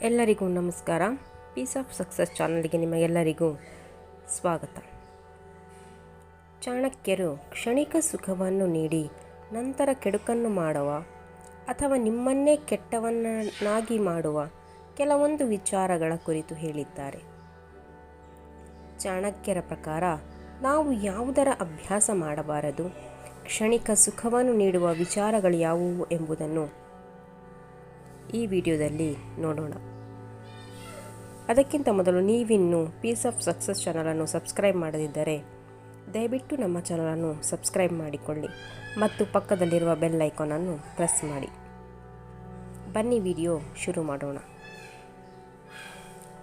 ಎಲ್ಲರಿಗೂ ನಮಸ್ಕಾರ. Piece of success ಚಾನಲ್ಗೆ ನಿಮಗೆಲ್ಲರಿಗೂ ಸ್ವಾಗತ. ಚಾಣಕ್ಯರು ಕ್ಷಣಿಕ ಸುಖವನ್ನು ನೀಡಿ ನಂತರ ಕೆಡುಕನ್ನು ಮಾಡುವ ಅಥವಾ ನಿಮ್ಮನ್ನೇ ಕೆಟ್ಟವನ್ನಾಗಿ ಮಾಡುವ ಕೆಲವೊಂದು ವಿಚಾರಗಳ ಕುರಿತು ಹೇಳಿದ್ದಾರೆ. ಚಾಣಕ್ಯರ ಪ್ರಕಾರ ನಾವು ಯಾವುದರ ಅಭ್ಯಾಸ ಮಾಡಬಾರದು, ಕ್ಷಣಿಕ ಸುಖವನ್ನು ನೀಡುವ ವಿಚಾರಗಳು ಯಾವುವು ಎಂಬುದನ್ನು ಈ ವಿಡಿಯೋದಲ್ಲಿ ನೋಡೋಣ. ಅದಕ್ಕಿಂತ ಮೊದಲು ನೀವಿನ್ನೂ ಪೀಸ್ ಆಫ್ ಸಕ್ಸಸ್ ಚಾನಲನ್ನು ಸಬ್ಸ್ಕ್ರೈಬ್ ಮಾಡದಿದ್ದರೆ ದಯವಿಟ್ಟು ನಮ್ಮ ಚಾನಲನ್ನು ಸಬ್ಸ್ಕ್ರೈಬ್ ಮಾಡಿಕೊಳ್ಳಿ ಮತ್ತು ಪಕ್ಕದಲ್ಲಿರುವ ಬೆಲ್ ಐಕಾನನ್ನು ಪ್ರೆಸ್ ಮಾಡಿ. ಬನ್ನಿ ವಿಡಿಯೋ ಶುರು ಮಾಡೋಣ.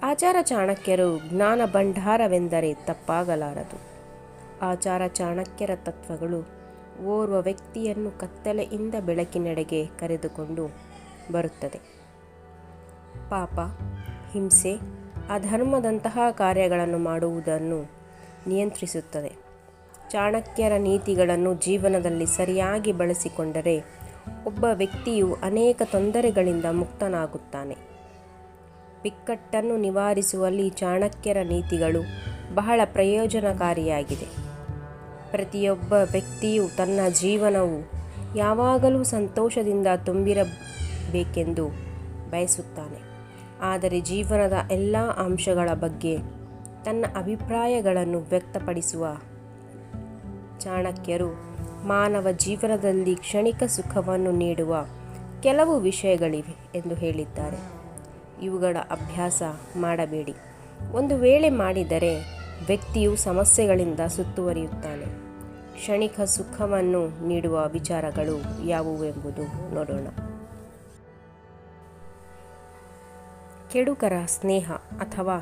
ಆಚಾರ ಚಾಣಕ್ಯರು ಜ್ಞಾನ ಭಂಡಾರವೆಂದರೆ ತಪ್ಪಾಗಲಾರದು. ಆಚಾರ ಚಾಣಕ್ಯರ ತತ್ವಗಳು ಓರ್ವ ವ್ಯಕ್ತಿಯನ್ನು ಕತ್ತಲೆಯಿಂದ ಬೆಳಕಿನೆಡೆಗೆ ಕರೆದುಕೊಂಡು ಬರುತ್ತದೆ. ಪಾಪ, ಹಿಂಸೆ, ಅಧರ್ಮದಂತಹ ಕಾರ್ಯಗಳನ್ನು ಮಾಡುವುದನ್ನು ನಿಯಂತ್ರಿಸುತ್ತದೆ. ಚಾಣಕ್ಯರ ನೀತಿಗಳನ್ನು ಜೀವನದಲ್ಲಿ ಸರಿಯಾಗಿ ಬಳಸಿಕೊಂಡರೆ ಒಬ್ಬ ವ್ಯಕ್ತಿಯು ಅನೇಕ ತೊಂದರೆಗಳಿಂದ ಮುಕ್ತನಾಗುತ್ತಾನೆ. ಬಿಕ್ಕಟ್ಟನ್ನು ನಿವಾರಿಸುವಲ್ಲಿ ಚಾಣಕ್ಯರ ನೀತಿಗಳು ಬಹಳ ಪ್ರಯೋಜನಕಾರಿಯಾಗಿದೆ. ಪ್ರತಿಯೊಬ್ಬ ವ್ಯಕ್ತಿಯು ತನ್ನ ಜೀವನವು ಯಾವಾಗಲೂ ಸಂತೋಷದಿಂದ ತುಂಬಿರಬೇಕೆಂದು ಬಯಸುತ್ತಾನೆ. ಆದರೆ ಜೀವನದ ಎಲ್ಲ ಅಂಶಗಳ ಬಗ್ಗೆ ತನ್ನ ಅಭಿಪ್ರಾಯಗಳನ್ನು ವ್ಯಕ್ತಪಡಿಸುವ ಚಾಣಕ್ಯರು ಮಾನವ ಜೀವನದಲ್ಲಿ ಕ್ಷಣಿಕ ಸುಖವನ್ನು ನೀಡುವ ಕೆಲವು ವಿಷಯಗಳಿವೆ ಎಂದು ಹೇಳಿದ್ದಾರೆ. ಇವುಗಳ ಅಭ್ಯಾಸ ಮಾಡಬೇಡಿ. ಒಂದು ವೇಳೆ ಮಾಡಿದರೆ ವ್ಯಕ್ತಿಯು ಸಮಸ್ಯೆಗಳಿಂದ ಸುತ್ತುವರಿಯುತ್ತಾನೆ. ಕ್ಷಣಿಕ ಸುಖವನ್ನು ನೀಡುವ ವಿಚಾರಗಳು ಯಾವುವು ಎಂಬುದು ನೋಡೋಣ. ಕೆಡುಕರ ಸ್ನೇಹ ಅಥವಾ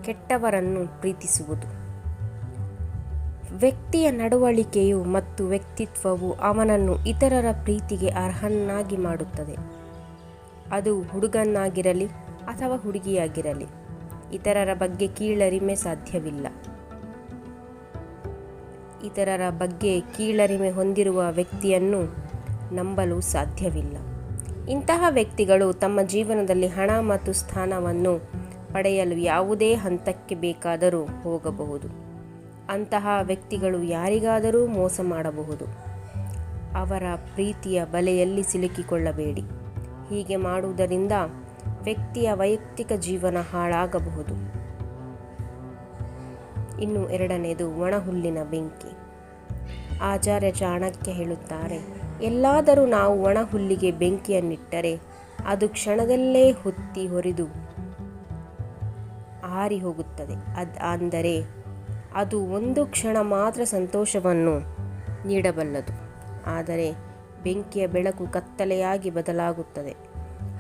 ಕೆಟ್ಟವರನ್ನು ಪ್ರೀತಿಸುವುದು. ವ್ಯಕ್ತಿಯ ನಡವಳಿಕೆಯು ಮತ್ತು ವ್ಯಕ್ತಿತ್ವವು ಅವನನ್ನು ಇತರರ ಪ್ರೀತಿಗೆ ಅರ್ಹನಾಗಿ ಮಾಡುತ್ತದೆ. ಅದು ಹುಡುಗನಾಗಿರಲಿ ಅಥವಾ ಹುಡುಗಿಯಾಗಿರಲಿ, ಇತರರ ಬಗ್ಗೆ ಕೀಳರಿಮೆ ಸಾಧ್ಯವಿಲ್ಲ. ಇತರರ ಬಗ್ಗೆ ಕೀಳರಿಮೆ ಹೊಂದಿರುವ ವ್ಯಕ್ತಿಯನ್ನು ನಂಬಲು ಸಾಧ್ಯವಿಲ್ಲ. ಇಂತಹ ವ್ಯಕ್ತಿಗಳು ತಮ್ಮ ಜೀವನದಲ್ಲಿ ಹಣ ಮತ್ತು ಸ್ಥಾನವನ್ನು ಪಡೆಯಲು ಯಾವುದೇ ಹಂತಕ್ಕೆ ಬೇಕಾದರೂ ಹೋಗಬಹುದು. ಅಂತಹ ವ್ಯಕ್ತಿಗಳು ಯಾರಿಗಾದರೂ ಮೋಸ ಮಾಡಬಹುದು. ಅವರ ಪ್ರೀತಿಯ ಬಲೆಯಲ್ಲಿ ಸಿಲುಕಿಕೊಳ್ಳಬೇಡಿ. ಹೀಗೆ ಮಾಡುವುದರಿಂದ ವ್ಯಕ್ತಿಯ ವೈಯಕ್ತಿಕ ಜೀವನ ಹಾಳಾಗಬಹುದು. ಇನ್ನು ಎರಡನೇದು ಒಣಹುಲ್ಲಿನ ಬೆಂಕಿ. ಆಚಾರ್ಯ ಚಾಣಕ್ಯ ಹೇಳುತ್ತಾರೆ, ಎಲ್ಲಾದರೂ ನಾವು ಒಣ ಹುಲ್ಲಿಗೆ ಬೆಂಕಿಯನ್ನಿಟ್ಟರೆ ಅದು ಕ್ಷಣದಲ್ಲೇ ಹೊತ್ತಿ ಹೊರಿದು ಆರಿ ಹೋಗುತ್ತದೆ. ಅಂದರೆ ಅದು ಒಂದು ಕ್ಷಣ ಮಾತ್ರ ಸಂತೋಷವನ್ನು ನೀಡಬಲ್ಲದು, ಆದರೆ ಬೆಂಕಿಯ ಬೆಳಕು ಕತ್ತಲೆಯಾಗಿ ಬದಲಾಗುತ್ತದೆ.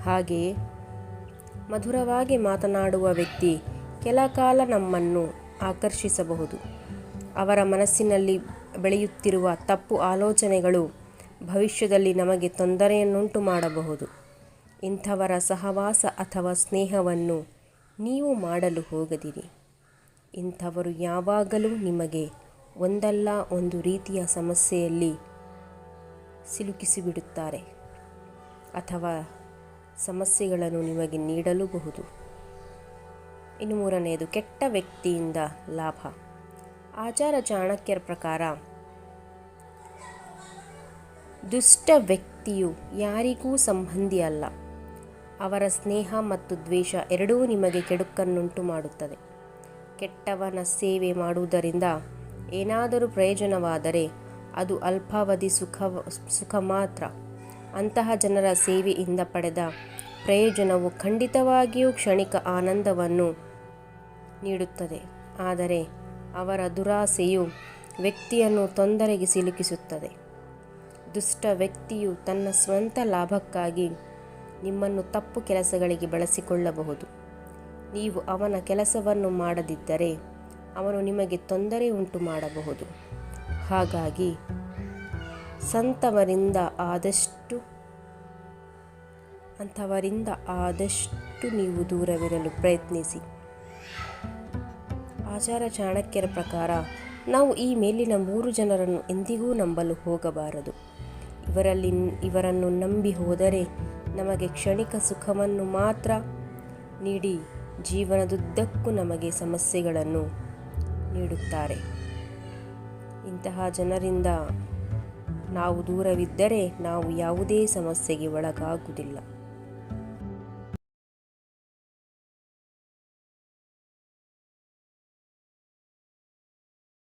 ಹಾಗೆಯೇ ಮಧುರವಾಗಿ ಮಾತನಾಡುವ ವ್ಯಕ್ತಿ ಕೆಲ ಕಾಲ ನಮ್ಮನ್ನು ಆಕರ್ಷಿಸಬಹುದು. ಅವರ ಮನಸ್ಸಿನಲ್ಲಿ ಬೆಳೆಯುತ್ತಿರುವ ತಪ್ಪು ಆಲೋಚನೆಗಳು ಭವಿಷ್ಯದಲ್ಲಿ ನಮಗೆ ತೊಂದರೆಯನ್ನುಂಟು ಮಾಡಬಹುದು. ಇಂಥವರ ಸಹವಾಸ ಅಥವಾ ಸ್ನೇಹವನ್ನು ನೀವು ಮಾಡಲು ಹೋಗದಿರಿ. ಇಂಥವರು ಯಾವಾಗಲೂ ನಿಮಗೆ ಒಂದಲ್ಲ ಒಂದು ರೀತಿಯ ಸಮಸ್ಯೆಯಲ್ಲಿ ಸಿಲುಕಿಸಿಬಿಡುತ್ತಾರೆ ಅಥವಾ ಸಮಸ್ಯೆಗಳನ್ನು ನಿಮಗೆ ನೀಡಲೂಬಹುದು. ಇನ್ನು ಮೂರನೆಯದು ಕೆಟ್ಟ ವ್ಯಕ್ತಿಯಿಂದ ಲಾಭ. ಆಚಾರ ಚಾಣಕ್ಯರ ಪ್ರಕಾರ ದುಷ್ಟ ವ್ಯಕ್ತಿಯು ಯಾರಿಗೂ ಸಂಬಂಧಿ ಅಲ್ಲ. ಅವರ ಸ್ನೇಹ ಮತ್ತು ದ್ವೇಷ ಎರಡೂ ನಿಮಗೆ ಕೆಡುಕನ್ನುಂಟು ಮಾಡುತ್ತದೆ. ಕೆಟ್ಟವನ ಸೇವೆ ಮಾಡುವುದರಿಂದ ಏನಾದರೂ ಪ್ರಯೋಜನವಾದರೆ ಅದು ಅಲ್ಪಾವಧಿ ಸುಖ ಮಾತ್ರ. ಅಂತಹ ಜನರ ಸೇವೆಯಿಂದ ಪಡೆದ ಪ್ರಯೋಜನವು ಖಂಡಿತವಾಗಿಯೂ ಕ್ಷಣಿಕ ಆನಂದವನ್ನು ನೀಡುತ್ತದೆ. ಆದರೆ ಅವರ ದುರಾಸೆಯು ವ್ಯಕ್ತಿಯನ್ನು ತೊಂದರೆಗೆ ಸಿಲುಕಿಸುತ್ತದೆ. ದುಷ್ಟ ವ್ಯಕ್ತಿಯು ತನ್ನ ಸ್ವಂತ ಲಾಭಕ್ಕಾಗಿ ನಿಮ್ಮನ್ನು ತಪ್ಪು ಕೆಲಸಗಳಿಗೆ ಬಳಸಿಕೊಳ್ಳಬಹುದು. ನೀವು ಅವನ ಕೆಲಸವನ್ನು ಮಾಡದಿದ್ದರೆ ಅವನು ನಿಮಗೆ ತೊಂದರೆ ಉಂಟು ಮಾಡಬಹುದು. ಹಾಗಾಗಿ ಅಂಥವರಿಂದ ಆದಷ್ಟು ನೀವು ದೂರವಿರಲು ಪ್ರಯತ್ನಿಸಿ. ಆಚಾರ ಚಾಣಕ್ಯರ ಪ್ರಕಾರ ನಾವು ಈ ಮೇಲಿನ 3 ಜನರನ್ನು ಎಂದಿಗೂ ನಂಬಲು ಹೋಗಬಾರದು. ಇವರನ್ನು ನಂಬಿ ಹೋದರೆ ನಮಗೆ ಕ್ಷಣಿಕ ಸುಖವನ್ನು ಮಾತ್ರ ನೀಡಿ ಜೀವನದುದ್ದಕ್ಕೂ ನಮಗೆ ಸಮಸ್ಯೆಗಳನ್ನು ನೀಡುತ್ತಾರೆ. ಇಂತಹ ಜನರಿಂದ ನಾವು ದೂರವಿದ್ದರೆ ನಾವು ಯಾವುದೇ ಸಮಸ್ಯೆಗೆ ಒಳಗಾಗುವುದಿಲ್ಲ.